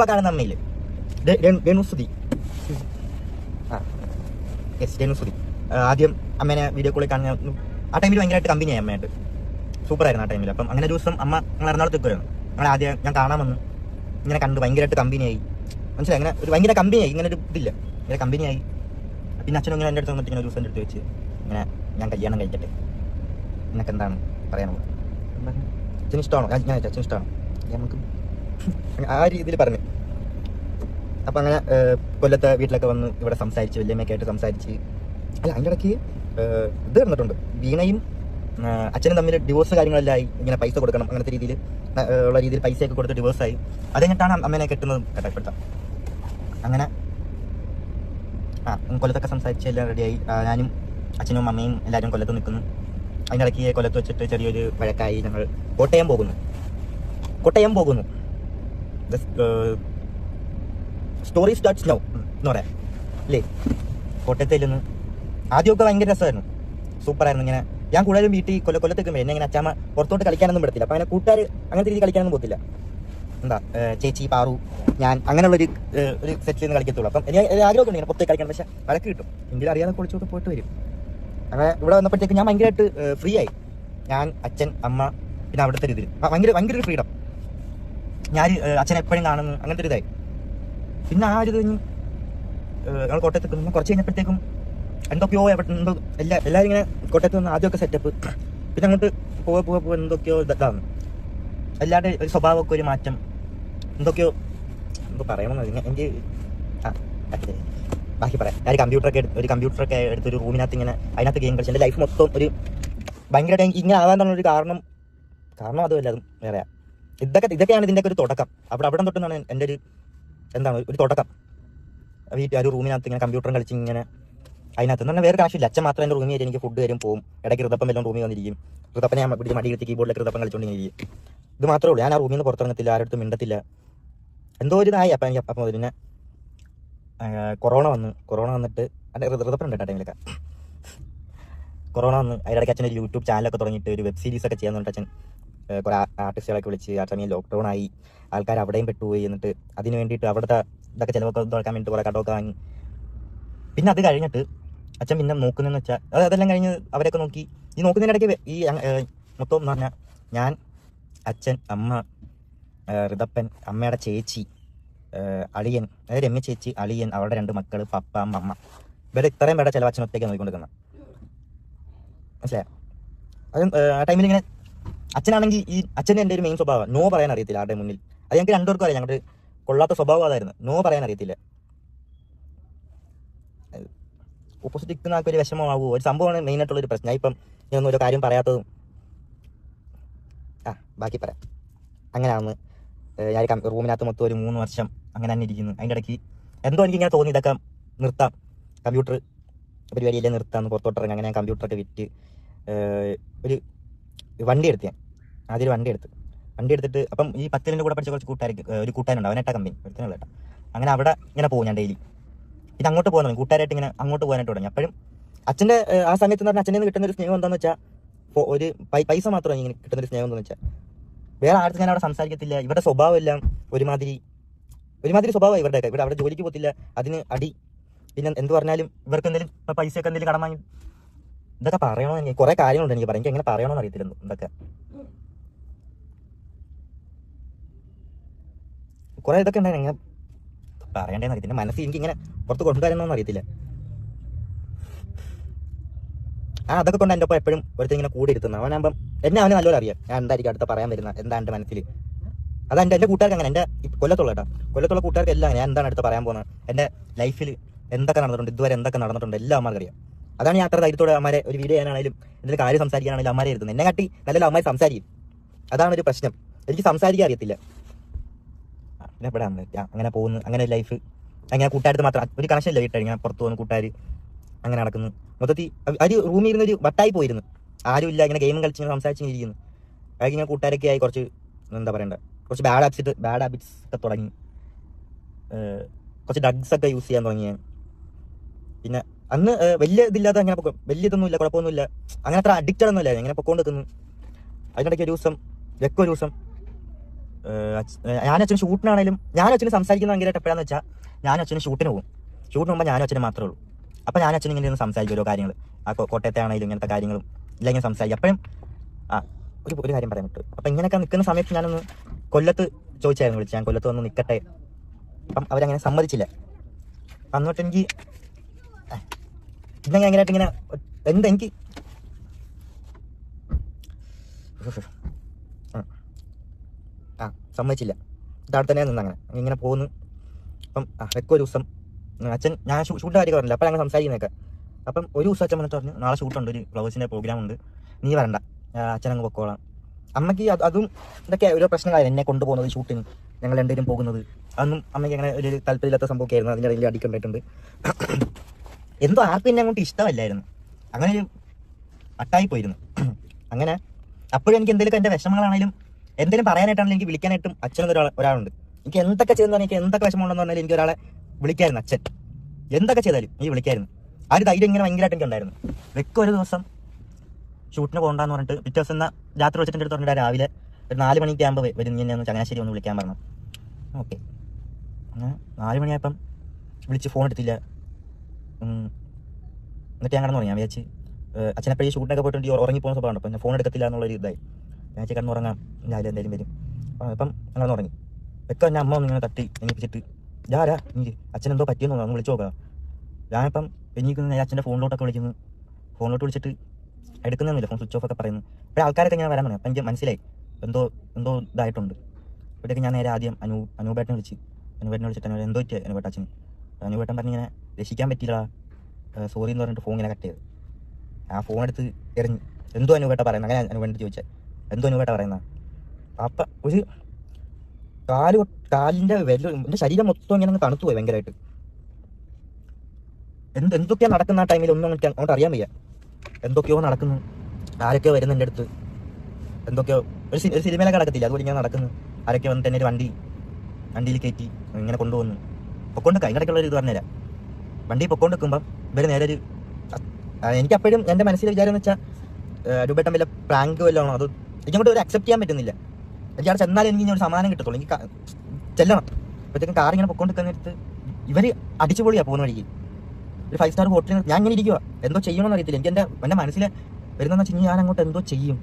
ഇപ്പം കാണുന്ന അമ്മയില്ലേ രേണുസുതി. യെസ്, രേണുസുതി. ആദ്യം അമ്മേനെ വീഡിയോ കോളിൽ കാണുന്ന ആ ടൈമിൽ ഭയങ്കരമായിട്ട് കമ്പനിയായി അമ്മയായിട്ട്. സൂപ്പറായിരുന്നു ആ ടൈമിൽ. അപ്പം അങ്ങനെ ഒരു ദിവസം അമ്മ ഞങ്ങൾ എറണാകുളത്ത് നിൽക്കുമായിരുന്നു. ഞങ്ങൾ ആദ്യം ഞാൻ കാണാമെന്ന് ഇങ്ങനെ കണ്ട് ഭയങ്കരമായിട്ട് കമ്പനിയായി. മനസ്സിലായി, അങ്ങനെ ഒരു ഭയങ്കര കമ്പനിയായി. ഇങ്ങനെ ഒരു ഇതില്ല, ഇങ്ങനെ കമ്പനിയായി. പിന്നെ അച്ഛനും ഇങ്ങനെ എൻ്റെ അടുത്ത് വന്നിട്ട് ഇങ്ങനെ ഒരു ദിവസം എൻ്റെ അടുത്ത് വെച്ച് ഇങ്ങനെ ഞാൻ കല്യാണം കഴിക്കട്ടെ, എന്നൊക്കെ എന്താണ് പറയാനുള്ളത്, അച്ഛന് ഇഷ്ടമാണോ, ഞാൻ അച്ഛന് ഇഷ്ടമാണോ നമുക്ക് ആ രീതിയിൽ പറഞ്ഞു. അപ്പം അങ്ങനെ കൊല്ലത്തെ വീട്ടിലൊക്കെ വന്ന് ഇവിടെ സംസാരിച്ച് വലിയമ്മയൊക്കെ ആയിട്ട് സംസാരിച്ച്. അല്ല, അതിൻ്റെ ഇടയ്ക്ക് ഇത് നടന്നിട്ടുണ്ട്. വീണയും അച്ഛനും തമ്മിൽ ഡിവോഴ്സ് കാര്യങ്ങളെല്ലാം ആയി. ഇങ്ങനെ പൈസ കൊടുക്കണം അങ്ങനത്തെ രീതിയിൽ ഉള്ള രീതിയിൽ പൈസയൊക്കെ കൊടുത്ത് ഡിവോഴ്സായി. അത് കഴിഞ്ഞിട്ടാണ് അമ്മേനെ കെട്ടുന്നതും കേട്ടപ്പെടുത്താം. അങ്ങനെ കൊല്ലത്തൊക്കെ സംസാരിച്ച് എല്ലാം റെഡിയായി. ഞാനും അച്ഛനും അമ്മയും എല്ലാവരും കൊല്ലത്ത് നിൽക്കുന്നു. അതിൻ്റെ ഇടയ്ക്ക് കൊല്ലത്ത് വെച്ചിട്ട് ചെറിയൊരു വഴക്കായി. ഞങ്ങൾ കോട്ടയം പോകുന്നു. സ്റ്റോറി സ്റ്റാർട്ട്സ് നൗ എന്ന് പറയാം അല്ലേ. കോട്ടയത്തിൽ നിന്ന് ആദ്യമൊക്കെ ഭയങ്കര രസമായിരുന്നു, സൂപ്പറായിരുന്നു. ഇങ്ങനെ ഞാൻ കൂടുതലും വീട്ടിൽ കൊല്ലത്തേക്ക് എന്നെ ഇങ്ങനെ അച്ഛാമ്മ പുറത്തോട്ട് കളിക്കാനൊന്നും പറ്റത്തില്ല. അപ്പം അങ്ങനെ കൂട്ടുകാർ അങ്ങനത്തെ രീതി കളിക്കാനൊന്നും പോകത്തില്ല. എന്താ ചേച്ചി, പാറു, ഞാൻ അങ്ങനെയുള്ളൊരു സെറ്റിൽ നിന്ന് കളിക്കത്തുള്ളൂ. അപ്പം എനിക്ക് ആഗ്രഹമൊക്കെ ഉണ്ട് ഇങ്ങനെ പുറത്തേക്ക് കളിക്കണം. പക്ഷേ വഴക്ക് കിട്ടും, എങ്കിലും അറിയാതെ കുളിച്ചോട്ട് പോയിട്ട് വരും. അങ്ങനെ ഇവിടെ വന്നപ്പോഴത്തേക്ക് ഞാൻ ഭയങ്കരമായിട്ട് ഫ്രീ ആയി. ഞാൻ, അച്ഛൻ, അമ്മ, പിന്നെ അവിടുത്തെ ഒരു ഇതിൽ ഭയങ്കര ഒരു ഫ്രീഡം. ഞാൻ അച്ഛനെ എപ്പോഴും കാണുന്നു, അങ്ങനത്തെ ഒരു ഇതായി. പിന്നെ ആ ഒരു കഴിഞ്ഞ് ഞങ്ങൾ കോട്ടയത്ത് നിൽക്കുന്നു. കുറച്ച് കഴിഞ്ഞപ്പോഴത്തേക്കും എന്തൊക്കെയോ എന്തോ എല്ലാവരും ഇങ്ങനെ കോട്ടയത്ത് നിന്ന് ആദ്യമൊക്കെ സെറ്റപ്പ്. പിന്നെ അങ്ങോട്ട് പോവാ എന്തൊക്കെയോ ഇതാണ്. എല്ലാവരുടെ ഒരു സ്വഭാവമൊക്കെ ഒരു മാറ്റം, എന്തൊക്കെയോ എന്തോ പറയണമെന്ന് എനിക്ക് ബാക്കി പറയാം. ഞാൻ കമ്പ്യൂട്ടറൊക്കെ എടുത്തൊരു റൂമിനകത്ത് ഇങ്ങനെ അതിനകത്ത് ഗെയിം കളിച്ച് എൻ്റെ ലൈഫ് മൊത്തം ഒരു ഭയങ്കരമായിട്ട് എനിക്ക് ഇങ്ങനെ ആകാന്നുള്ളൊരു കാരണം അതുമല്ല, അതും വേറെയാ. ഇതൊക്കെയാണ് ഇതിൻ്റെയൊക്കെ ഒരു തുടക്കം. അവിടെ തൊട്ടെന്നാണ് എൻ്റെ ഒരു തുടക്കം. വീട്ടിൽ ഒരു റൂമിനകത്ത് ഇങ്ങനെ കമ്പ്യൂട്ടറും കളിച്ച് ഇങ്ങനെ അതിനകത്ത് എന്ന് പറഞ്ഞാൽ വേറെ കാശില്ല. അച്ഛൻ മാത്രം എൻ്റെ റൂമിൽ എനിക്ക് ഫുഡ് വരും പോവും. ഇടയ്ക്ക് ഋതപ്പം എല്ലാം റൂമിൽ വന്നിരിക്കും. ഋതപ്പനെ ഞാൻ പിടിച്ച് മടിയെടുത്ത് കീബോർഡിലേക്ക് ഋതപ്പം കളിച്ചുകൊണ്ടിരിക്കും. ഇത് മാത്രമേ ഉള്ളൂ. ഞാൻ ആ റൂമിൽ നിന്ന് പുറത്തിറങ്ങത്തില്ല, ആരുടെ അടുത്തും മിണ്ടത്തില്ല. എന്തോ ഒരു ഇതായി. അപ്പം എനിക്ക് അപ്പം പിന്നെ കൊറോണ വന്നിട്ട് ഋതപ്പൻ ഉണ്ട് ആ ടൈമിലൊക്കെ. കൊറോണ വന്ന് അതിനിടയ്ക്ക് അച്ഛൻ ഒരു യൂട്യൂബ് ചാനലൊക്കെ തുടങ്ങിയിട്ട് ഒരു വെബ് സീരീസൊക്കെ ചെയ്യാൻ പറഞ്ഞിട്ട് അച്ഛൻ കുറേ ആർട്ടിസ്റ്റുകളൊക്കെ വിളിച്ച് ആ സമയം ലോക്ക്ഡൗൺ ആയി. ആൾക്കാർ അവിടെയും പെട്ടുപോയി. എന്നിട്ട് അതിന് വേണ്ടിയിട്ട് അവിടുത്തെ ഇതൊക്കെ ചിലവൊക്കെ തുറക്കാൻ വേണ്ടിയിട്ട് കുറേ കടമൊക്കെ വാങ്ങി. പിന്നെ അത് കഴിഞ്ഞിട്ട് അച്ഛൻ പിന്നെ നോക്കുന്നതെന്ന് വെച്ചാൽ അതെല്ലാം കഴിഞ്ഞ് അവരൊക്കെ നോക്കി. ഈ നോക്കുന്നതിനിടയ്ക്ക് ഈ മൊത്തം എന്ന് പറഞ്ഞാൽ ഞാൻ, അച്ഛൻ, അമ്മ, ഋതപ്പൻ, അമ്മയുടെ ചേച്ചി, അളിയൻ, അതായത് രമ്യ ചേച്ചി, അളിയൻ, അവരുടെ 2 മക്കൾ, പപ്പ, അമ്മ, ഇവരെ ഇത്രയും പേരുടെ ചിലവ് അച്ഛനൊത്തേക്ക് നോക്കിക്കൊണ്ടിരിക്കുന്നത്. മനസ്സിലായോ? അതും ആ ടൈമിൽ ഇങ്ങനെ അച്ഛനാണെങ്കിൽ ഈ അച്ഛൻ്റെ എൻ്റെ ഒരു മെയിൻ സ്വഭാവം നോ പറയാൻ അറിയത്തില്ല ആരുടെ മുന്നിൽ. അത് ഞങ്ങൾക്ക് 2 പേർക്കും അറിയാം. ഞങ്ങളുടെ കൊള്ളാത്ത സ്വഭാവം അതായിരുന്നു, നോ പറയാൻ അറിയത്തില്ല. ഓപ്പോസിറ്റ് നിൽക്കുന്ന ആൾക്കൊരു വിഷമമാവുമോ, ഒരു സംഭവമാണ് മെയിനായിട്ടുള്ളൊരു പ്രശ്നം. ഞാൻ ഇപ്പം ഞാനൊന്നും ഒരു കാര്യം പറയാത്തതും ബാക്കി പറയാം. അങ്ങനെയാണ് ഞാൻ റൂമിനകത്ത് മൊത്തം ഒരു 3 വർഷം അങ്ങനെ തന്നെ ഇരിക്കുന്നു. അതിൻ്റെ ഇടയ്ക്ക് എന്തോ എനിക്കിങ്ങനെ തോന്നി ഇതൊക്കെ നിർത്താം, കമ്പ്യൂട്ടർ പരിപാടിയെല്ലാം നിർത്താമെന്ന്, പുറത്തോട്ടിറങ്ങി. അങ്ങനെ ഞാൻ കമ്പ്യൂട്ടറൊക്കെ വിറ്റ് ഒരു വണ്ടി എടുത്ത്. ഞാൻ ആദ്യം ഒരു വണ്ടി എടുത്തിട്ട് അപ്പം ഈ 10ൻ്റെ കൂടെ പഠിച്ച കുറച്ച് ഒരു കൂട്ടുകാരുണ്ട്, അവനേട്ടാ കമ്പനി ഒരുത്തനുള്ള ഏട്ടാ. അങ്ങനെ അവിടെ ഇങ്ങനെ പോകും ഞാൻ ഡെയിലി. പിന്നെ അങ്ങോട്ട് പോകാൻ തുടങ്ങി, കൂട്ടുകാരായിട്ട് ഇങ്ങനെ അങ്ങോട്ട് പോകാനായിട്ട് തുടങ്ങി. അപ്പോഴും അച്ഛൻ്റെ ആ സമയത്ത് എന്ന് പറഞ്ഞാൽ അച്ഛൻ്റെ നിന്ന് കിട്ടുന്നൊരു സ്നേഹം എന്താണെന്ന് വെച്ചാൽ ഒരു പൈസ മാത്രമാണ് ഇങ്ങനെ കിട്ടുന്നൊരു സ്നേഹം എന്താണെന്ന് വെച്ചാൽ വേറെ ആർക്കും ഞാൻ അവിടെ സംസാരിക്കത്തില്ല. ഇവരുടെ സ്വഭാവം എല്ലാം ഒരുമാതിരി സ്വഭാവമാണ് ഇവരുടെയൊക്കെ. ഇവിടെ അവിടെ ജോലിക്ക് പോകത്തില്ല, അതിന് അടി. പിന്നെ എന്ത് പറഞ്ഞാലും ഇവർക്ക് എന്തെങ്കിലും പൈസയൊക്കെ എന്തെങ്കിലും കടം വാങ്ങി ഇതൊക്കെ പറയണോ, എനിക്ക് കുറേ കാര്യങ്ങളുണ്ട് എനിക്ക് പറയാം. എനിക്ക് എങ്ങനെ പറയണമെന്ന് അറിയത്തില്ല ഇതൊക്കെ. കുറേ ഇതൊക്കെ ഉണ്ടായിരുന്നു, എങ്ങനെ പറയണ്ടേന്ന് അറിയത്തില്ല. മനസ്സിൽ എനിക്ക് ഇങ്ങനെ പുറത്ത് കൊണ്ടുവരാനൊന്നും അറിയത്തില്ല. അതൊക്കെ കൊണ്ട് എൻ്റെ ഒപ്പം എപ്പോഴും ഒരുത്തർ ഇങ്ങനെ കൂടി ഇരുത്തുന്നത് അവനാകുമ്പം അവന് നല്ലപോലെ അറിയാം ഞാൻ എന്തായിരിക്കും അടുത്ത പറയാൻ വരുന്നത്, എന്താ എൻ്റെ മനസ്സിൽ. അതെൻ്റെ കൂട്ടുകാർക്ക് അങ്ങനെ, എൻ്റെ കൊല്ലത്തുള്ള കൂട്ടുകാർക്ക് എല്ലാം ഞാൻ എന്താണ് അടുത്ത് പറയാൻ പോകുന്നത്, എൻ്റെ ലൈഫിൽ എന്തൊക്കെ നടന്നിട്ടുണ്ട്, ഇതുവരെ എന്തൊക്കെ നടന്നിട്ടുണ്ട് എല്ലാം അമ്മമാർക്ക് അറിയാം. അതാണ് ഞാൻ അത്ര ധൈര്യത്തോടെ അമ്മമാരെ ഒരു വീഡിയോ ചെയ്യാനാണെങ്കിലും എന്തെങ്കിലും കാര്യം സംസാരിക്കാനാണെങ്കിലും അമ്മമാരെ ഇരുത്തുന്നത്. എന്നെ കാട്ടി നല്ലല്ലോ അമ്മമാർ സംസാരിക്കും. അതാണ് ഒരു പ്രശ്നം, എനിക്ക് സംസാരിക്കാൻ അറിയത്തില്ല. പിന്നെ ഇവിടെ അങ്ങനെ പോകുന്നു, അങ്ങനെ ലൈഫ്. അങ്ങനെ കൂട്ടുകാരത്ത് മാത്രം ഒരു കണക്ഷൻ ഇല്ല വീട്ടിൽ. ഇങ്ങനെ പുറത്ത് പോകുന്നു കൂട്ടുകാർ, അങ്ങനെ നടക്കുന്നു. മൊത്തത്തിൽ ഒരു റൂമിൽ ഇരുന്നൊരു വട്ടായി പോയിരുന്നു, ആരുമില്ല. ഇങ്ങനെ ഗെയിമും കളിച്ച് സംസാരിച്ചിങ്ങനെ ഇരിക്കുന്നു. അതൊക്കെ ഇങ്ങനെ കൂട്ടുകാരൊക്കെ ആയി കുറച്ച് എന്താ പറയണ്ട, കുറച്ച് ബാഡ് ഹാബിറ്റ്സ് ഒക്കെ തുടങ്ങി. കുറച്ച് ഡ്രഗ്സ് ഒക്കെ യൂസ് ചെയ്യാൻ തുടങ്ങി. പിന്നെ അന്ന് വലിയ ഇതില്ലാതെ അങ്ങനെ വലിയ ഇതൊന്നും ഇല്ല, കുഴപ്പമൊന്നുമില്ല, അങ്ങനെ അത്ര അഡിക്റ്റഡ് ഒന്നും ഇല്ല, ഇങ്ങനെ പൊക്കോണ്ട് നിൽക്കുന്നു. അതിനിടയ്ക്ക് ഒരു ദിവസം ഞാനും അച്ഛനും ഷൂട്ടിനാണെങ്കിലും ഞാനും അച്ഛനും സംസാരിക്കുന്ന ഭയങ്കരമായിട്ട് എപ്പോഴാന്ന് വെച്ചാൽ ഞാനും അച്ഛനും ഷൂട്ടിന് പോകും. ഷൂട്ടിന് പോകുമ്പോൾ ഞാനും അച്ഛനും മാത്രമേ ഉള്ളൂ. അപ്പോൾ ഞാനും അച്ഛനും ഇങ്ങനെ സംസാരിക്കും ഓരോ കാര്യങ്ങൾ. ആ കോട്ടയത്തെ ആണെങ്കിലും ഇങ്ങനത്തെ കാര്യങ്ങളും എല്ലാം ഇങ്ങനെ സംസാരിക്കും. അപ്പോഴും ഒരു കാര്യം പറയാൻ പറ്റും. അപ്പം ഇങ്ങനെയൊക്കെ നിൽക്കുന്ന സമയത്ത് ഞാനൊന്ന് കൊല്ലത്ത് ചോദിച്ചായിരുന്നു, വിളിച്ച് ഞാൻ കൊല്ലത്ത് വന്ന് നിൽക്കട്ടെ. അപ്പം അവരങ്ങനെ സമ്മതിച്ചില്ല. എന്നിട്ട് എനിക്ക് പിന്നെ ഭയങ്കരമായിട്ട് ഇങ്ങനെ എനിക്ക് സമ്മതിച്ചില്ല. ഇതവിടെ തന്നെ നിന്ന് അങ്ങനെ ഇങ്ങനെ പോകുന്നു. അപ്പം വെക്കും ഒരു ദിവസം അച്ഛൻ, ഞാൻ ഷൂട്ടിൻ്റെ കാര്യം പറഞ്ഞില്ല, അപ്പം ഞങ്ങൾ സംസാരിക്കുന്നതൊക്കെ. അപ്പം ഒരു ദിവസം അച്ഛൻ വന്നിട്ട് പറഞ്ഞു, നാളെ ഷൂട്ടുണ്ട്, ഒരു ഫ്ലവേഴ്സിൻ്റെ പ്രോഗ്രാം ഉണ്ട്, നീ വരണ്ട, അച്ഛനങ്ങ് പൊക്കോളാം. അമ്മയ്ക്ക് അതും ഇതൊക്കെ ഓരോ പ്രശ്നങ്ങളായിരുന്നു, എന്നെ കൊണ്ടുപോകുന്നത് ഷൂട്ടിന്, ഞങ്ങൾ രണ്ടുപേരും പോകുന്നത്. അതൊന്നും അമ്മയ്ക്ക് അങ്ങനെ ഒരു താല്പര്യമില്ലാത്ത സംഭവമൊക്കെ ആയിരുന്നു. അതിൻ്റെ ഇടയിൽ അടിക്കുണ്ടായിട്ടുണ്ട്. എന്തോ ആർക്കും എന്നെ അങ്ങോട്ട് ഇഷ്ടമല്ലായിരുന്നു. അങ്ങനെ ഒരു അട്ടായി പോയിരുന്നു. അങ്ങനെ അപ്പോഴും എനിക്ക് എന്തെങ്കിലും എൻ്റെ വിഷമങ്ങളാണെങ്കിലും എന്തെങ്കിലും പറയാനായിട്ടാണെങ്കിലും എനിക്ക് വിളിക്കാനായിട്ടും അച്ഛനൊന്നും ഒരാളുണ്ട്. എനിക്ക് എന്തൊക്കെ ചെയ്തെന്ന് പറഞ്ഞാൽ, എനിക്ക് എന്തൊക്കെ വിഷമമുണ്ടെന്ന് പറഞ്ഞാലും എനിക്ക് ഒരാളെ വിളിക്കായിരുന്നു. അച്ഛൻ എന്തൊക്കെ ചെയ്താലും എനിക്ക് വിളിക്കായിരുന്നു. ആ ഒരു ധൈര്യം ഇങ്ങനെ ഭയങ്കരമായിട്ട് എനിക്ക് ഉണ്ടായിരുന്നു. ഒരു ദിവസം ഷൂട്ടിന് പോകണ്ടെന്ന് പറഞ്ഞിട്ട് പിറ്റേ ദിവസം രാത്രി വെച്ചിട്ട് എൻ്റെ അടുത്ത് പറഞ്ഞിട്ട് രാവിലെ ഒരു 4 മണിക്ക് ആകുമ്പോൾ വരും, നീ എന്നെ ഒന്ന് ചങ്ങനാശ്ശേരി ഒന്ന് വിളിക്കാൻ പറഞ്ഞു. ഓക്കെ, അങ്ങനെ 4 മണിയായപ്പം വിളിച്ച് ഫോൺ എടുത്തില്ല. എന്നിട്ട് ഞാൻ കിടന്ന് ഉറങ്ങി. ഞാൻ വിചാരിച്ച് അച്ഛനെപ്പോഴും ഷൂട്ടിനൊക്കെ പോയിട്ട് ഉറങ്ങിപ്പോകുന്ന സ്വഭാവമുണ്ട്. അപ്പം ഞാൻ ഫോൺ എടുക്കത്തില്ല എന്നുള്ളൊരു ഇതായി. ഞാൻ കിടന്ന് ഉറങ്ങാം, രാവിലെ എന്തായാലും വരും. അപ്പം അങ്ങനെ ഉറങ്ങി. എൻ്റെ അമ്മ ഒന്നിങ്ങനെ തട്ടി എണീപ്പിച്ചിട്ട്, ഞാരാ എനിക്ക് അച്ഛനെന്തോ പറ്റിയെന്ന് തോന്നുന്നു, ഒന്ന് വിളിച്ചു നോക്കാം. ഞാനിപ്പം എണീക്കുന്ന ഞാൻ അച്ഛൻ്റെ ഫോണിലോട്ടൊക്കെ വിളിക്കുന്നു. ഫോണിലോട്ട് വിളിച്ചിട്ട് എടുക്കുന്നില്ല, ഫോൺ സ്വിച്ച് ഓഫ് ഒക്കെ പറയുന്നു. അപ്പോൾ ആൾക്കാരൊക്കെ ഞാൻ വരാൻ പറഞ്ഞു. അപ്പം എനിക്ക് മനസ്സിലായി എന്തോ ഇതായിട്ടുണ്ട്. ഇവിടെയൊക്കെ ഞാൻ നേരെ ആദ്യം അനൂപേട്ടനെ വിളിച്ചിട്ട് എന്തോ പറ്റിയ അനുപേട്ട അച്ഛന്. അനുപേട്ടൻ പറഞ്ഞിങ്ങനെ രക്ഷിക്കാൻ പറ്റില്ല, സോറി എന്ന് പറഞ്ഞിട്ട് ഫോൺ ഇങ്ങനെ കട്ട് ചെയ്ത്. ആ ഫോൺ എടുത്ത് എറിഞ്ഞ്, എന്തോ അനുപേട്ട പറയുന്നത്, അങ്ങനെ അനുപേട്ടൻ ചോദിച്ചാൽ എന്തോ അനുപേട്ട പറയുന്ന. അപ്പം ഒരു കാലിൻ്റെ എൻ്റെ ശരീരം മൊത്തം ഇങ്ങനെ തണുത്തു പോയി ഭയങ്കരമായിട്ട്. എന്തൊക്കെയാണ് നടക്കുന്ന ആ ടൈമിൽ ഒന്നും അങ്ങോട്ട് അറിയാൻ വയ്യ. എന്തൊക്കെയോ നടക്കുന്നു, ആരൊക്കെയോ വരുന്നു എൻ്റെ അടുത്ത്, എന്തൊക്കെയോ ഒരു സിനിമയിലൊക്കെ നടക്കത്തില്ല, അതുപോലെ ഇങ്ങനെ നടക്കുന്നു. ആരൊക്കെ വന്നിട്ട് എന്നെ ഒരു വണ്ടിയിൽ കയറ്റി ഇങ്ങനെ കൊണ്ടുപോകുന്നു. പൊക്കോണ്ട് അതിനിടയ്ക്കുള്ളൊരു ഇത് പറഞ്ഞുതരാം. വണ്ടിയിൽ പൊക്കോണ്ട് നിൽക്കുമ്പം ഇവർ നേരെ എനിക്ക് അപ്പോഴും എൻ്റെ മനസ്സിലെ വിചാരം എന്ന് വെച്ചാൽ രൂപേട്ടൻ വല്ല പ്രാങ്ക് വല്ലതാണോ, അത് എനിക്കങ്ങോട്ട് ഒരു അക്സെപ്റ്റ് ചെയ്യാൻ പറ്റുന്നില്ല. എനിക്ക് അവിടെ ചെന്നാലും എനിക്ക് ഒരു സമാധാനം കിട്ടത്തുള്ളൂ, എനിക്ക് ചെല്ലണം. അപ്പോഴത്തേക്കും കാർ ഇങ്ങനെ പൊക്കോണ്ട് നിൽക്കുന്നിടത്ത് ഇവർ അടിച്ചു പൊളിയാണ് പോകുന്ന വഴിക്ക്. ഒരു 5 സ്റ്റാർ ഹോട്ടലിൽ ഞാൻ ഇങ്ങനെ ഇരിക്കുക, എന്തോ ചെയ്യണമെന്ന് അറിയത്തില്ല. എനിക്ക് എൻ്റെ മനസ്സിൽ വരുന്നതെന്ന് വെച്ച് കഴിഞ്ഞാൽ ഞാൻ അങ്ങോട്ട് എന്തോ ചെയ്യും.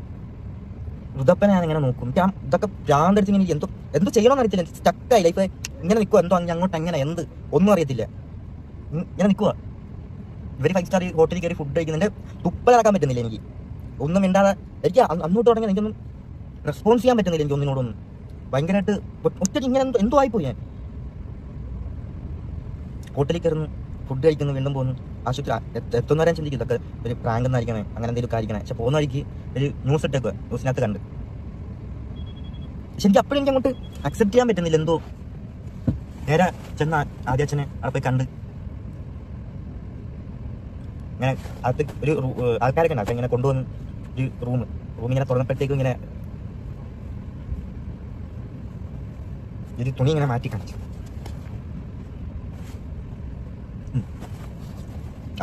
വൃതപ്പനെ ഞാൻ ഇങ്ങനെ നോക്കും. എനിക്ക് ഇതൊക്കെ ഭ്രാന്തെടുത്ത് ഇങ്ങനെ എന്തോ ചെയ്യണമെന്ന് അറിയത്തില്ല. സ്റ്റക്കായി ലൈഫ് ഇങ്ങനെ നിൽക്കുക, എന്തോ അങ്ങോട്ട് എങ്ങനെ ഒന്നും അറിയത്തില്ല, ഇങ്ങനെ നിൽക്കുക. ഇവർ 5 സ്റ്റാർ ഹോട്ടലിൽ കയറി ഫുഡ് കഴിക്കുന്നുണ്ട്, തുപ്പലിറക്കാൻ പറ്റുന്നില്ല എനിക്ക്. ഒന്നും മിണ്ടാതെ എനിക്ക് അന്നോട്ട് തുടങ്ങി എനിക്കൊന്നും റെസ്പോൺസ് ചെയ്യാൻ പറ്റുന്നില്ല. എനിക്ക് ഒന്നിനോടൊന്നും ഭയങ്കരമായിട്ട് ഒറ്റ ഇങ്ങനെ എന്തോ ആയിപ്പോയി. ഞാൻ ഹോട്ടലിൽ കയറുന്നു, ഫുഡ് കഴിക്കുന്നു, വീണ്ടും പോകുന്നു. ആശുപത്രി എത്തുന്നവരെ ചിന്തിക്കും ഇതൊക്കെ ഒരു പ്രാങ്ക് എന്നായിരിക്കണേ, അങ്ങനെ എന്തെങ്കിലും കാര്യക്കണേ. പക്ഷെ പോകുന്ന വഴിക്ക് ഒരു ന്യൂസ് ഇട്ടേക്കുക, ന്യൂസിനകത്ത് കണ്ട്. പക്ഷെ എനിക്ക് അപ്പോഴും എനിക്ക് അങ്ങോട്ട് അക്സെപ്റ്റ് ചെയ്യാൻ പറ്റുന്നില്ല. എന്തോ നേരെ ചെന്ന ആദ്യ അച്ഛനെ അവിടെ പോയി കണ്ട് ഇങ്ങനെ അത് ഒരു ആൾക്കാരൊക്കെ ഉണ്ട്. അപ്പം ഇങ്ങനെ കൊണ്ടുവന്ന് ഒരു റൂമിങ്ങനെ തുറന്നപ്പോഴത്തേക്കും ഇങ്ങനെ ഒരു തുണി ഇങ്ങനെ മാറ്റി കാണിച്ചു.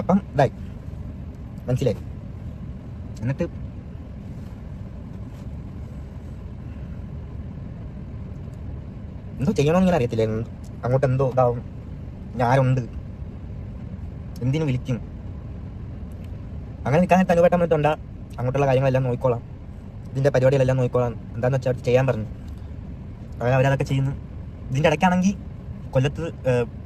അപ്പം ഇതായി മനസ്സിലായി. എന്നിട്ട് എന്തോ ചെയ്യണമെന്ന് ഇങ്ങനെ അറിയത്തില്ല. അങ്ങോട്ട് എന്തോ ഇതാവും, ഞാനുണ്ട്, എന്തിനു വിളിക്കും. അങ്ങനെ നിൽക്കാൻ അനുപേട്ടൻ വന്നിട്ടുണ്ടാ, അങ്ങോട്ടുള്ള കാര്യങ്ങളെല്ലാം നോക്കിക്കോളാം, ഇതിൻ്റെ പരിപാടികളെല്ലാം നോക്കിക്കോളാം, എന്താണെന്ന് വെച്ചാൽ ചെയ്യാൻ പറഞ്ഞു. അങ്ങനെ അവരതൊക്കെ ചെയ്യുന്നു. ഇതിൻ്റെ ഇടയ്ക്കാണെങ്കിൽ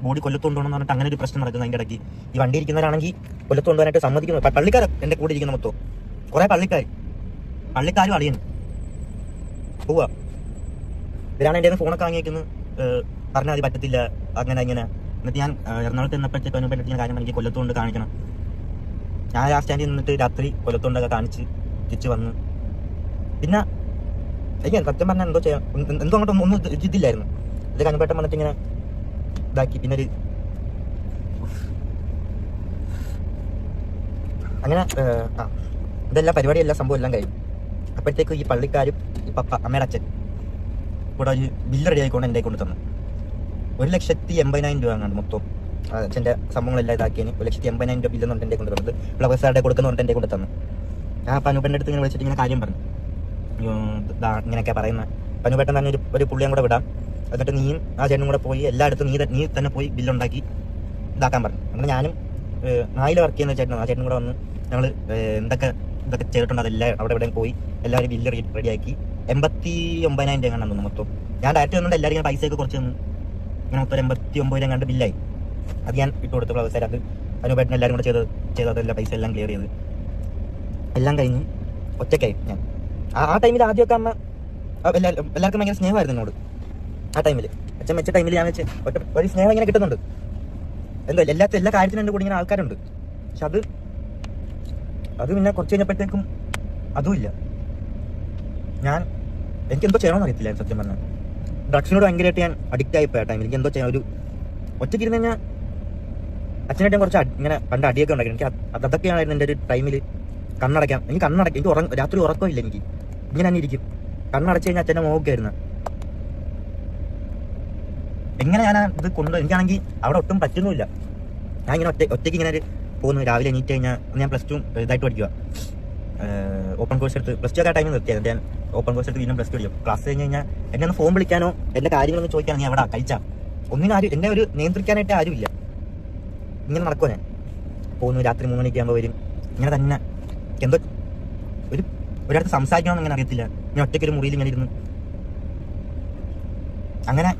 ബോഡി കൊല്ലത്ത് കൊണ്ടുപോകണം എന്ന് പറഞ്ഞിട്ട് അങ്ങനെ ഒരു പ്രശ്നം നടക്കുന്നു. അതിൻ്റെ ഇടയ്ക്ക് ഈ വണ്ടി ഇരിക്കുന്നവരാണെങ്കിൽ കൊല്ലത്ത് കൊണ്ടുപോകാനായിട്ട് സമ്മതിക്കുന്നു. പള്ളിക്കാരും എൻ്റെ കൂടെ ഇരിക്കുന്ന മൊത്തം കുറേ പള്ളിക്കാരും അറിയുന്നു. പോവുക ഇവരാണ് എൻ്റെ ഫോണൊക്കെ വാങ്ങി വയ്ക്കുന്നത്, പറഞ്ഞാൽ അത് പറ്റത്തില്ല, അങ്ങനെ ഇങ്ങനെ. എന്നിട്ട് ഞാൻ എറണാകുളത്ത് നിന്നപ്പോഴത്തേക്ക് അനുപേട്ട കാര്യം എനിക്ക് കൊല്ലത്തുകൊണ്ട് കാണിക്കണം. ഞാൻ ആ സ്റ്റാൻഡിൽ നിന്നിട്ട് രാത്രി കൊല്ലത്തുകൊണ്ടൊക്കെ കാണിച്ച് തിരിച്ച് വന്ന്. പിന്നെ എനിക്ക് സത്യം പറഞ്ഞാൽ എന്തോ ചെയ്യാം, എന്തോ അങ്ങോട്ട് ഒന്നും ഇതില്ലായിരുന്നു. ഇതൊക്കെ അനുപേട്ടൻ വന്നിട്ട് ഇങ്ങനെ ഇതാക്കി. പിന്നെ അങ്ങനെ ഇതെല്ലാം പരിപാടിയെല്ലാം സംഭവം എല്ലാം കഴിഞ്ഞു. അപ്പോഴത്തേക്ക് ഈ പള്ളിക്കാരും ഈ പപ്പ അമ്മയുടെ അച്ഛൻ കൂടെ ഒരു ബില്ല് റെഡി ആയിക്കൊണ്ട് എൻ്റെ കൊണ്ട് തന്നു. 1,80,000 രൂപ അങ്ങാണ്ട് മൊത്തം അച്ഛൻ്റെ സംഭവങ്ങളെല്ലാം ഇതാക്കിയതിന് 1,80,000 രൂപ ബില്ലെന്ന് പറഞ്ഞിട്ട് എൻ്റെ കൊണ്ട് തന്നത്. ഫ്ലവേഴ്സാരുടെ കൊടുക്കുന്ന പറഞ്ഞിട്ട് എൻ്റെ കൊണ്ട് തന്നു. ഞാൻ അപ്പം അനുപേട്ടൻ്റെ അടുത്ത് ഇങ്ങനെ വിളിച്ചിട്ട് ഇങ്ങനെ കാര്യം പറഞ്ഞു, ഇങ്ങനെയൊക്കെ പറയുന്നത്. അനുപേട്ടൻ തന്നെ ഒരു പുള്ളിയും കൂടെ വിടാം, എന്നിട്ട് നീയും ആ ചേട്ടനും കൂടെ പോയി എല്ലായിടത്തും നീ തന്നെ പോയി ബില്ലുണ്ടാക്കി ഇതാക്കാൻ പറഞ്ഞു. അങ്ങനെ ഞാനും നായില വർക്ക് ചെയ്യുന്ന ചേട്ടനും ആ ചേട്ടനും കൂടെ വന്ന് ഞങ്ങൾ എന്തൊക്കെ ചെയ്തിട്ടുണ്ട് അതെല്ലാം അവിടെ എവിടെയും പോയി എല്ലാവരും ബില്ല് റെഡിയാക്കി 89,000 രൂപ കണ്ടു മൊത്തം. ഞാൻ ഡയറക്റ്റ് വന്നുകൊണ്ട് എല്ലാവരും ഇങ്ങനെ പൈസയൊക്കെ കുറച്ച് തന്നു. ഇങ്ങനെ മൊത്തം 89 രൂപ കണ്ട് ബില്ലായി. അത് ഞാൻ ഇട്ട് കൊടുത്ത ഫ്ലവേഴ്സ്. അത് അനുപേട്ടൻ എല്ലാവരും കൂടെ ചെയ്തതെല്ലാം പൈസ എല്ലാം ക്ലിയർ ചെയ്ത് എല്ലാം കഴിഞ്ഞ് ഒറ്റയ്ക്കായി ഞാൻ. ആ ടൈമിൽ ആദ്യമൊക്കെ അമ്മ എല്ലാവർക്കും ഭയങ്കര സ്നേഹമായിരുന്നു എന്നോട്. ആ ടൈമിൽ അച്ഛൻ വെച്ച ടൈമിൽ ഞാൻ വെച്ച് ഒരു സ്നേഹം ഇങ്ങനെ കിട്ടുന്നുണ്ട്. എന്തോ എല്ലാ കാര്യത്തിനും എൻ്റെ കൂടെ ഇങ്ങനെ ആൾക്കാരുണ്ട്. പക്ഷെ അത് പിന്നെ കുറച്ച് കഴിഞ്ഞപ്പോഴത്തേക്കും അതും ഇല്ല. എനിക്കെന്തോ ചെയ്യണമെന്ന് അറിയത്തില്ല സത്യം പറഞ്ഞാൽ. ഡ്രഗ്സിനോട് ഭയങ്കരമായിട്ട് ഞാൻ അഡിക്റ്റ് ആയിപ്പോയി ആ ടൈമിൽ. എനിക്ക് എന്തോ ചെയ്യാൻ ഒരു ഒറ്റയ്ക്ക് ഇരുന്ന് കഴിഞ്ഞാൽ അച്ഛനായിട്ട് ഞാൻ കുറച്ച് ഇങ്ങനെ പണ്ട് അടിയൊക്കെ ഉണ്ടാക്കി. എനിക്ക് അതൊക്കെയായിരുന്നു എൻ്റെ ഒരു ടൈമിൽ. കണ്ണടയ്ക്കാം, എനിക്ക് രാത്രി ഉറക്കമില്ല. എനിക്ക് ഇങ്ങനെ തന്നെ ഇരിക്കും. കണ്ണടച്ച് കഴിഞ്ഞാൽ അച്ഛൻ്റെ മുഖമൊക്കെയായിരുന്നു. എങ്ങനെ ഞാൻ ഇത് എനിക്കാണെങ്കിൽ അവിടെ ഒട്ടും പറ്റുന്നുമില്ല. ഞാൻ ഇങ്ങനെ ഒറ്റയ്ക്ക് ഇങ്ങനെ പോകുന്നു. രാവിലെ എണീറ്റ് കഴിഞ്ഞാൽ ഞാൻ +2 ഇതായിട്ട് പഠിക്കുക, ഓപ്പൺ കോഴ്സ് എടുത്ത് +2 ഒക്കെ ആ ടൈമിൽ നിർത്തിയത്. ഞാൻ ഓപ്പൺ കോഴ്സ് എടുത്ത് വീണ്ടും +2 പഠിക്കും. ക്ലാസ് കഴിഞ്ഞ് കഴിഞ്ഞാൽ എന്നെ ഒന്ന് ഫോൺ വിളിക്കാനോ എൻ്റെ കാര്യങ്ങളൊന്നും ചോദിക്കാനോ നീ എവിടെ കഴിച്ചാൽ ഒന്നിനും ആരും എന്നെ ഒരു നിയന്ത്രിക്കാനായിട്ട് ആരുമില്ല. ഇങ്ങനെ നടക്കുമോ ഞാൻ പോകുന്നു. രാത്രി 3 മണിക്ക് ആകുമ്പോൾ വരും. ഇങ്ങനെ തന്നെ എന്തോ ഒരിടത്ത് സംസാരിക്കണമെന്ന് ഇങ്ങനെ അറിയത്തില്ല. ഞാൻ ഒറ്റയ്ക്കൊരു മുറിയിൽ ഇങ്ങനെ ഇരുന്നു. അങ്ങനെ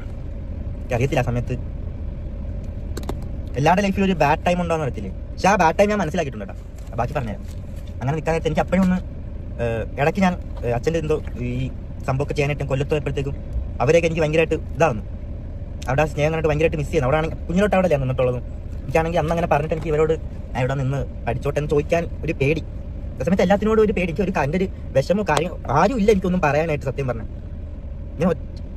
അറിയത്തില്ല ആ സമയത്ത് എല്ലാവരുടെ ലൈഫിൽ ഒരു ബാഡ് ടൈം ഉണ്ടോയെന്ന് അറിയത്തില്ലേ. പക്ഷെ ആ ബാഡ് ടൈം ഞാൻ മനസ്സിലാക്കിയിട്ടുണ്ട് കേട്ടോ. ബാക്കി പറഞ്ഞുതരാം. അങ്ങനെ നിൽക്കാൻ നേരത്തെ എനിക്ക് അപ്പോഴും ഒന്ന് ഇടയ്ക്ക് ഞാൻ അച്ഛൻ്റെ എന്തോ ഈ സംഭവമൊക്കെ ചെയ്യാനായിട്ടും കൊല്ലത്ത് പോയപ്പോഴത്തേക്കും അവരെയൊക്കെ എനിക്ക് ഭയങ്കരമായിട്ട് ഇതാവുന്നു. അവിടെ ആ സ്നേഹം കണ്ടിട്ട് ഭയങ്കരമായിട്ട് മിസ് ചെയ്യുന്നു. അവിടെ ആണെങ്കിൽ കുഞ്ഞിലോട്ട് അവിടെ അല്ല നിന്നിട്ടുള്ളതും. എനിക്കാണെങ്കിൽ അന്ന് അങ്ങനെ പറഞ്ഞിട്ട് എനിക്ക് ഇവരോട് ഞാൻ ഇവിടെ നിന്ന് പഠിച്ചോട്ടെ എന്ന് ചോദിക്കാൻ ഒരു പേടി. ആ സമയത്ത് എല്ലാത്തിനോടും ഒരു പേടിക്ക് എൻ്റെ ഒരു വിഷമോ കാര്യം ആരും ഇല്ല എനിക്കൊന്നും പറയാനായിട്ട് സത്യം പറഞ്ഞാൽ. ഞാൻ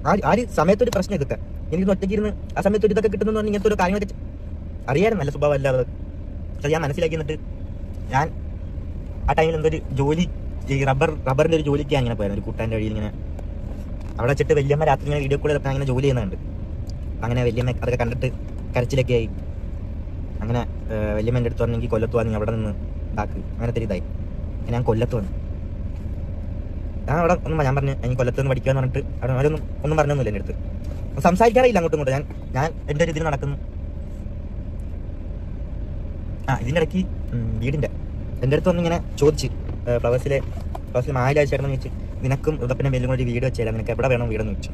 ആ ഒരു സമയത്തൊരു പ്രശ്നം ഇതൊക്കെ എനിക്ക് ഒറ്റയ്ക്കിരുന്ന് ആ സമയത്ത് ഒരു ഇതൊക്കെ കിട്ടുന്നു പറഞ്ഞാൽ ഇങ്ങനത്തെ ഒരു കാര്യങ്ങളൊക്കെ അറിയാനും നല്ല സ്വഭാവം അല്ലാതെ. പക്ഷെ ഞാൻ മനസ്സിലാക്കി എന്നിട്ട് ഞാൻ ആ ടൈമിൽ എന്തൊരു ജോലി ഈ റബ്ബറിൻ്റെ ഒരു ജോലിക്ക് അങ്ങനെ പോയത്. ഒരു കൂട്ടാൻ്റെ വഴിയിൽ ഇങ്ങനെ അവിടെ വെച്ചിട്ട് വല്യമ്മ രാത്രി ഇങ്ങനെ വീഡിയോ കോളിലൊക്കെ അങ്ങനെ ജോലി ചെയ്യുന്നുണ്ട്. അങ്ങനെ വല്യമ്മ അതൊക്കെ കണ്ടിട്ട് കരച്ചിലൊക്കെ ആയി. അങ്ങനെ വല്യമ്മ എൻ്റെ അടുത്ത് പറഞ്ഞെങ്കിൽ കൊല്ലത്ത് വന്നു അവിടെ നിന്ന് ഇതാക്ക് അങ്ങനത്തെ ഇതായി. ഞാൻ കൊല്ലത്ത് വന്നു. ഞാൻ അവിടെ ഞാൻ പറഞ്ഞു എനിക്ക് കൊല്ലത്ത് നിന്ന് പഠിക്കുക എന്ന് പറഞ്ഞിട്ട് അവിടെ അവരൊന്നും പറഞ്ഞൊന്നുമില്ല എൻ്റെ അടുത്ത്. സംസാരിക്കാറില്ല അങ്ങോട്ടും ഇങ്ങോട്ടും. ഞാൻ എൻ്റെ ഒരു ഇതിൽ നടക്കുന്നു. ഇതിൻ്റെ ഇടയ്ക്ക് വീടിൻ്റെ എൻ്റെ അടുത്ത് വന്ന് ഇങ്ങനെ ചോദിച്ച് ഫ്ലവേഴ്സിൽ മായില ചേട്ടനെന്ന് ചോദിച്ചു നിനക്കും ഋതപ്പൻ്റെ മേലും കൂടി വീട് വെച്ചാൽ നിനക്ക് എവിടെ വേണം വീടെന്ന് ചോദിച്ചു.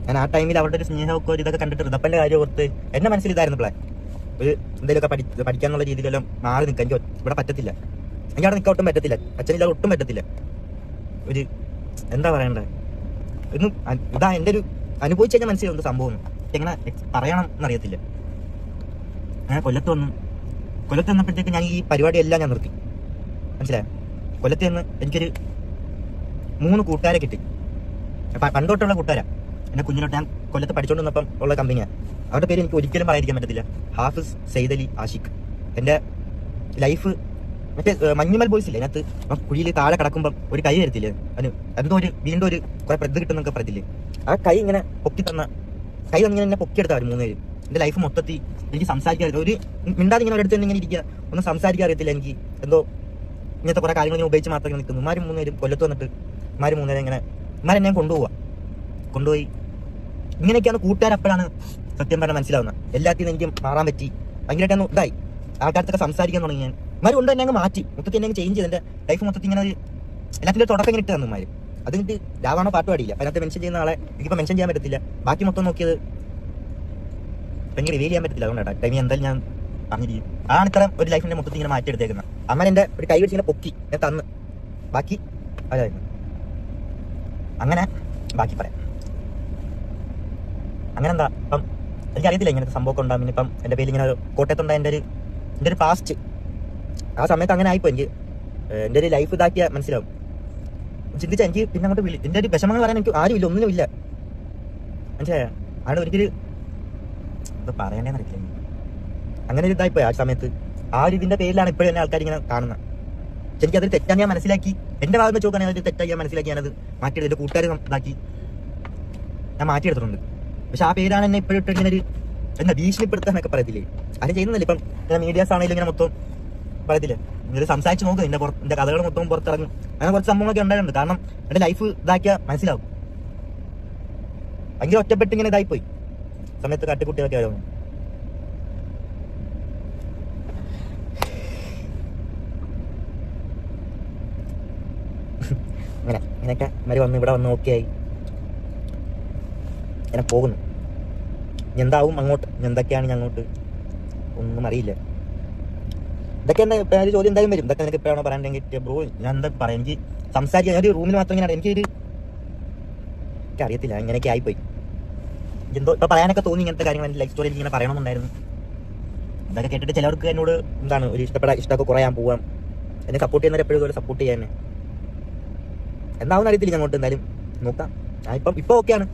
ഞാൻ ആ ടൈമിൽ അവരുടെ ഒരു സ്നേഹമൊക്കെ ഒരു ഇതൊക്കെ കണ്ടിട്ട് ഋതപ്പൻ്റെ കാര്യം ഓർത്ത് എൻ്റെ മനസ്സിൽ ഇതായിരുന്നു പ്ലാൻ. ഒരു എന്തെങ്കിലുമൊക്കെ പഠിക്കാനുള്ള രീതിയിലെല്ലാം മാറി നിൽക്കാൻ എനിക്ക് ഇവിടെ പറ്റത്തില്ല. എനിക്ക് അവിടെ നിൽക്കാൻ ഒട്ടും പറ്റത്തില്ല. അച്ഛനില്ലാതെ ഒട്ടും പറ്റത്തില്ല. ഒരു എന്താ പറയണ്ടേ ഇതാ എൻ്റെ ഒരു അനുഭവിച്ച് കഴിഞ്ഞാൽ മനസ്സിലാവുന്ന സംഭവം എങ്ങനെ പറയണം എന്നറിയത്തില്ല. ഞാൻ കൊല്ലത്ത് വന്നപ്പോഴത്തേക്ക് ഞാൻ ഈ പരിപാടിയെല്ലാം ഞാൻ നിർത്തി. മനസ്സിലായോ? കൊല്ലത്ത് നിന്ന് എനിക്കൊരു 3 കൂട്ടുകാരെ കിട്ടി. പണ്ടോട്ടുള്ള കൂട്ടുകാരാ. എന്നെ കുഞ്ഞിലോട്ട് ഞാൻ കൊല്ലത്ത് പഠിച്ചുകൊണ്ട് വന്നപ്പം ഉള്ള കമ്പനിയാണ്. അവരുടെ പേര് എനിക്ക് ഒരിക്കലും പറയാതിരിക്കാൻ പറ്റത്തില്ല. ഹാഫിസ്, സെയ്ദ് അലി, ആഷിഖ്. എൻ്റെ ലൈഫ് മറ്റേ മഞ്ഞുമൽ ബോയ്സ് ഇല്ലേ അതിനകത്ത് കുഴിയിൽ താഴെ കിടക്കുമ്പം ഒരു കൈ തരത്തില്ലേ അതിന് എന്തോ ഒരു വീണ്ടും ഒരു കുറെ പ്രതി കിട്ടുന്നൊക്കെ പറയത്തില്ലേ. ആ കൈ ഇങ്ങനെ പൊക്കി തന്ന കൈ തന്നിങ്ങനെ എന്നെ പൊക്കിയെടുത്താൽ 3 പേര്. എൻ്റെ ലൈഫ് മൊത്തത്തിൽ എനിക്ക് സംസാരിക്കാൻ ഒരു മിണ്ടാതെ ഇങ്ങനെ ഒരിടത്ത് ഇങ്ങനെ ഇരിക്കുക ഒന്നും സംസാരിക്കാൻ അറിയത്തില്ല. എനിക്ക് എന്തോ ഇങ്ങനത്തെ കുറെ കാര്യങ്ങൾ ഇങ്ങനെ ഉപയോഗിച്ച് മാത്രമേ നിൽക്കുന്നു. ഇമാരും 3 പേരും കൊല്ലത്ത് വന്നിട്ട് ഇമാര് 3 പേരും ഇങ്ങനെ ഇമാരെന്നെ കൊണ്ടുപോയി ഇങ്ങനെയൊക്കെയാണ് കൂട്ടുകാരപ്പോഴാണ് സത്യം പറഞ്ഞാൽ മനസ്സിലാവുന്നത്. എല്ലാത്തിനും എനിക്ക് മാറാൻ പറ്റി. ഭയങ്കരമായിട്ടൊന്ന് ഇതായി. ആൾക്കാർത്തൊക്കെ സംസാരിക്കാൻ തുടങ്ങി. ഞാൻ ഇമാര് കൊണ്ട് തന്നെ അങ്ങ് മാറ്റി മൊത്തത്തിൽ എന്നെ ചേഞ്ച് ചെയ്ത് എൻ്റെ ലൈഫ് മൊത്തത്തിൽ ഇങ്ങനെ എല്ലാത്തിൻ്റെ തുടക്കം ഇങ്ങനെ ഇട്ട് തന്നു ഇമാര്. അത് കഴിഞ്ഞിട്ട് രാവാണോ പാട്ട് പാടിയില്ല. അതിനകത്ത് മെൻഷൻ ചെയ്യുന്ന ആളെ എനിക്കിപ്പോൾ മെൻഷൻ ചെയ്യാൻ പറ്റത്തില്ല. ബാക്കി മൊത്തം നോക്കിയത് ഭയങ്കര റിവീൽ ചെയ്യാൻ പറ്റത്തില്ല. അതുകൊണ്ടാണ് ടൈമിൽ എന്തായാലും ഞാൻ പറഞ്ഞിരിക്കും. ആണ് ഇത്തരം ഒരു ലൈഫിൻ്റെ മൊത്തത്തിൽ ഇങ്ങനെ മാറ്റിയെടുത്തേക്കുന്നത്. അമ്മ എൻ്റെ ഒരു കൈ പിടിച്ച് ഇങ്ങനെ പൊക്കി ഞാൻ തന്ന് ബാക്കി അതായിരുന്നു. അങ്ങനെ ബാക്കി പറയാം. അങ്ങനെ എന്താ ഇപ്പം എനിക്കറിയത്തില്ല ഇങ്ങനത്തെ സംഭവമൊക്കെ ഉണ്ടാകും. പിന്നെ ഇപ്പം എൻ്റെ പേരിൽ ഇങ്ങനെ കോട്ടയത്തുണ്ടായ എൻ്റെ ഒരു പാസ്റ്റ് ആ സമയത്ത് അങ്ങനെ ആയിപ്പോൾ എനിക്ക് എൻ്റെ ഒരു ലൈഫ് ഇതാക്കിയാൽ മനസ്സിലാവും. ചിന്തിച്ചാൽ എനിക്ക് പിന്നെ അങ്ങോട്ട് എൻ്റെ ഒരു വിഷമങ്ങൾ പറയാൻ എനിക്ക് ആരുമില്ല, ഒന്നിനും ഇല്ല. മനസ്സിലായോ? അവിടെ ഒരിക്കലും ഇത് പറയണേന്ന് അറിയില്ല. അങ്ങനെ ഒരു ഇതായിപ്പോയി ആ സമയത്ത്. ആ ഒരു ഇതിൻ്റെ പേരിലാണ് ഇപ്പോഴും എന്നെ ആൾക്കാർ ഇങ്ങനെ കാണുന്നത്. പക്ഷെ എനിക്കതൊരു തെറ്റാൻ ഞാൻ മനസ്സിലാക്കി. എൻ്റെ ഭാഗത്ത് വെച്ച് നോക്കുകയാണെങ്കിൽ അതൊരു തെറ്റായി ഞാൻ മനസ്സിലാക്കി. ഞാനത് മാറ്റിയെടുത്ത് കൂട്ടുകാർ ഇതാക്കി ഞാൻ മാറ്റിയെടുത്തിട്ടുണ്ട്. പക്ഷെ ആ പേരാണ് എന്നെ ഇപ്പോഴും ഇങ്ങനെ ഒരു എന്താ ഭീഷണിപ്പെടുത്താനൊക്കെ പറയത്തില്ലേ. അത് ചെയ്യുന്നില്ല. ഇപ്പം മീഡിയാസ് ആണെങ്കിലും ഇങ്ങനെ മൊത്തം പറയത്തില്ലേ ഇത് സംസാരിച്ച് നോക്കുക. എൻ്റെ കഥകൾ മൊത്തം പുറത്തിറങ്ങും. അങ്ങനെ കുറച്ച് സംഭവങ്ങളൊക്കെ ഉണ്ടായിട്ടുണ്ട്. കാരണം എൻ്റെ ലൈഫ് ഇതാക്കിയാൽ മനസ്സിലാവും. ഭയങ്കര ഒറ്റപ്പെട്ട് ഇങ്ങനെ ഇതായിപ്പോയി സമയത്ത് കാട്ടിക്കുട്ടികളൊക്കെ ആയിരുന്നു. അങ്ങനെയൊക്കെ മരി വന്ന് ഇവിടെ വന്ന് ഓക്കെ ആയി ഇങ്ങനെ പോകുന്നു. എന്താവും അങ്ങോട്ട്, എന്തൊക്കെയാണ് അങ്ങോട്ട് ഒന്നും അറിയില്ല. ഇതൊക്കെ എന്താ ഒരു ചോദ്യം എന്തായാലും വരും. ഇതൊക്കെ എനിക്ക് എപ്പോഴാണോ പറയാണ്ടെങ്കിൽ ബ്രോ ഞാൻ എന്താ പറയാം, എനിക്ക് സംസാരിക്കാൻ ഒരു റൂമിൽ മാത്രം ഇങ്ങനെ എനിക്ക് അറിയത്തില്ല, ഇങ്ങനെയൊക്കെ ആയിപ്പോയി. എന്തോ ഇപ്പൊ പറയാനൊക്കെ തോന്നി ഇങ്ങനത്തെ കാര്യങ്ങൾ. എൻ്റെ ലൈഫ് സ്റ്റോറി ഇങ്ങനെ പറയണമെന്നുണ്ടായിരുന്നു. ഇതൊക്കെ കേട്ടിട്ട് ചിലവർക്ക് എന്നോട് എന്താണ് ഒരു ഇഷ്ടമൊക്കെ കുറയാൻ പോവാം. എന്നെ സപ്പോർട്ട് ചെയ്യുന്നവർ എപ്പോഴും ഇതുപോലെ സപ്പോർട്ട് ചെയ്യാൻ. എന്താവുന്ന അറിയത്തില്ല അങ്ങോട്ട്, എന്തായാലും നോക്കാം. ഞാൻ ഇപ്പം ഓക്കെയാണ്,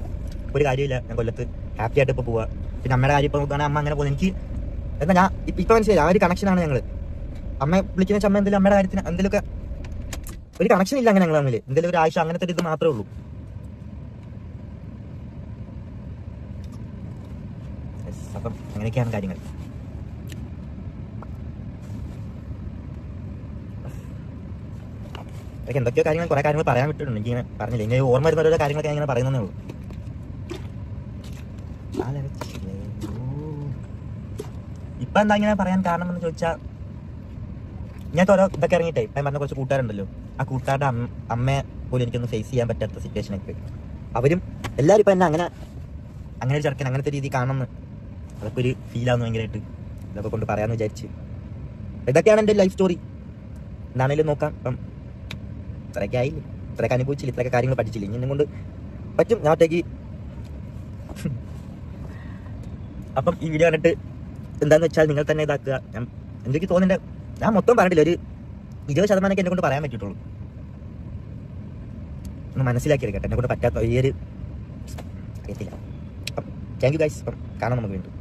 ഒരു കാര്യമില്ല. ഞാൻ കൊല്ലത്ത് ഹാപ്പി ആയിട്ട് ഇപ്പോൾ പോവാ. പിന്നെ അമ്മയുടെ കാര്യം ഇപ്പോൾ നോക്കുകയാണെങ്കിൽ അമ്മ അങ്ങനെ പോകുന്നത് എനിക്ക് എന്താ ഞാൻ ഇപ്പം മനസ്സിലായി. ആ ഒരു കണക്ഷനാണ് ഞങ്ങൾ. അമ്മ വിളിക്കുന്ന വെച്ചാൽ അമ്മ എന്തെങ്കിലും അമ്മയുടെ കാര്യത്തിന് എന്തെങ്കിലുമൊക്കെ ഒരു കണക്ഷൻ ഇല്ല അങ്ങനെ ഞങ്ങൾ തമ്മിൽ. എന്തെങ്കിലും ഒരു ആഴ്ച അങ്ങനത്തെ ഒരു ഇത് മാത്രമേ ഉള്ളൂ. അപ്പം അങ്ങനെയൊക്കെയാണ് കാര്യങ്ങൾ. അതൊക്കെ എന്തൊക്കെയോ കാര്യങ്ങൾ കുറെ കാര്യങ്ങൾ പറയാൻ വിട്ടിട്ടുണ്ട്. എനിക്കിങ്ങനെ പറഞ്ഞില്ല, ഇങ്ങനെ ഓർമ്മ വരുന്ന ഓരോ കാര്യങ്ങളൊക്കെ ഞാൻ ഇങ്ങനെ പറയുന്നതേ ഉള്ളൂ. ഇപ്പൊ എന്താ ഇങ്ങനെ പറയാൻ കാരണം എന്ന് ചോദിച്ചാൽ, ഇങ്ങനത്തെ ഓരോ ഇതൊക്കെ ഇറങ്ങിയിട്ടേ ഞാൻ പറഞ്ഞ കുറച്ച് കൂട്ടുകാരുണ്ടല്ലോ, ആ കൂട്ടുകാരുടെ അമ്മയെ പോലും എനിക്കൊന്നും ഫേസ് ചെയ്യാൻ പറ്റാത്ത സിറ്റുവേഷനൊക്കെ അവരും എല്ലാവരും ഇപ്പം എന്നെ അങ്ങനെ ഒരു ചെറുക്കൻ അങ്ങനത്തെ രീതി കാണുമെന്ന് അതൊക്കെ ഒരു ഫീലാവുന്നു ഭയങ്കരമായിട്ട്. ഇതൊക്കെ കൊണ്ട് പറയാമെന്ന് വിചാരിച്ച്. ഇതൊക്കെയാണ് എൻ്റെ ലൈഫ് സ്റ്റോറി. എന്താണേലും നോക്കാം. ഇപ്പം ഇത്രയൊക്കെ ആയില്ലേ, ഇത്രയൊക്കെ അനുഭവിച്ചില്ല, ഇത്രയൊക്കെ കാര്യങ്ങൾ പഠിച്ചില്ല. ഇനി കൊണ്ട് പറ്റും ഞാൻ ഒറ്റയ്ക്ക്. അപ്പം ഈ വീഡിയോ കണ്ടിട്ട് എന്താണെന്ന് വെച്ചാൽ നിങ്ങൾ തന്നെ ഇതാക്കുക. എനിക്ക് തോന്നുന്നുണ്ട് ഞാൻ മൊത്തം പറഞ്ഞിട്ടില്ല, ഒരു 20% എന്നെ കൊണ്ട് പറയാൻ പറ്റിയിട്ടുള്ളൂ. ഒന്ന് മനസ്സിലാക്കിയെടുക്കട്ടെ, എന്നെ കൊണ്ട് പറ്റാത്ത ഈ ഒരു അറിയത്തില്ല. അപ്പം താങ്ക് യു ഗൈസ്. അപ്പം കാണാം നമുക്ക് വീണ്ടും.